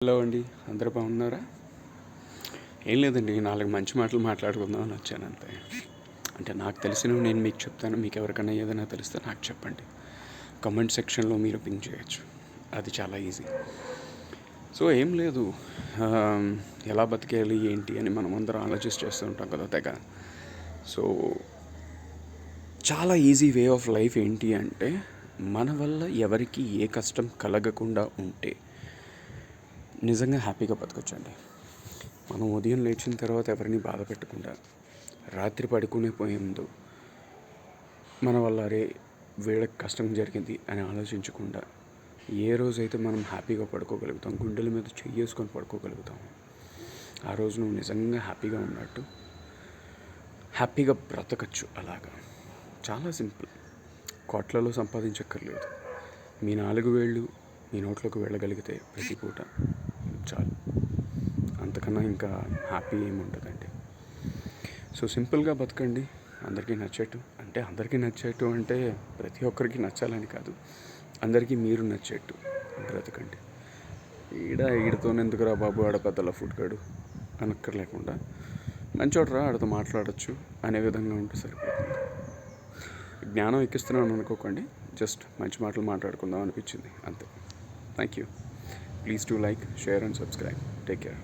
Hello అండి, అందరూ బాగున్నారా? ఏం లేదండి, 4 మంచి మాటలు మాట్లాడుకుందామని వచ్చాను అంతే. అంటే నాకు తెలిసినవి నేను మీకు చెప్తాను. మీకు ఎవరికైనా ఏదైనా తెలిస్తే నాకు చెప్పండి. కమెంట్ సెక్షన్లో మీరు పింక్ చేయొచ్చు. అది చాలా ఈజీ. సో ఏం లేదు, ఎలా బతికేయాలి ఏంటి అని మనం అందరం చేస్తూ ఉంటాం కదా తెగ. సో చాలా ఈజీ వే ఆఫ్ లైఫ్ ఏంటి అంటే, మన వల్ల ఎవరికి ఏ కష్టం కలగకుండా ఉంటే నిజంగా హ్యాపీగా బతకొచ్చండి. మనం ఉదయం లేచిన తర్వాత ఎవరిని బాధ పెట్టకుండా, రాత్రి పడుకునే పోయే ముందు మన వల్ల వీళ్ళకి కష్టం జరిగింది అని ఆలోచించకుండా, ఏ రోజైతే మనం హ్యాపీగా పడుకోగలుగుతాం, గుండెల మీద చెయ్యేసుకొని పడుకోగలుగుతాం, ఆ రోజు నువ్వు నిజంగా హ్యాపీగా ఉన్నట్టు, హ్యాపీగా బ్రతకచ్చు. అలాగా చాలా సింపుల్. కోట్లలో సంపాదించక్కర్లేదు. మీ 4 వేళ్ళు మీ నోట్లోకి వెళ్ళగలిగితే ప్రతి పూట చాలు. అంతకన్నా ఇంకా హ్యాపీ ఏముంటుందండి. సో సింపుల్గా బతకండి. అందరికీ నచ్చేట్టు అంటే ప్రతి ఒక్కరికి నచ్చాలని కాదు, అందరికీ మీరు నచ్చేట్టు బ్రతకండి. ఈడతోనెందుకురా బాబు, ఆడ పెద్దల ఫుడ్ గాడు అనక్కర్లేకుండా, మంచోడ్రా ఆడతో మాట్లాడచ్చు అనే విధంగా ఉంటే సరిపోతుంది. జ్ఞానం ఎక్కిస్తున్నాను అనుకోకండి, జస్ట్ మంచి మాటలు మాట్లాడుకుందాం అనిపించింది అంతే. Thank you. Please do like, share and subscribe. Take care.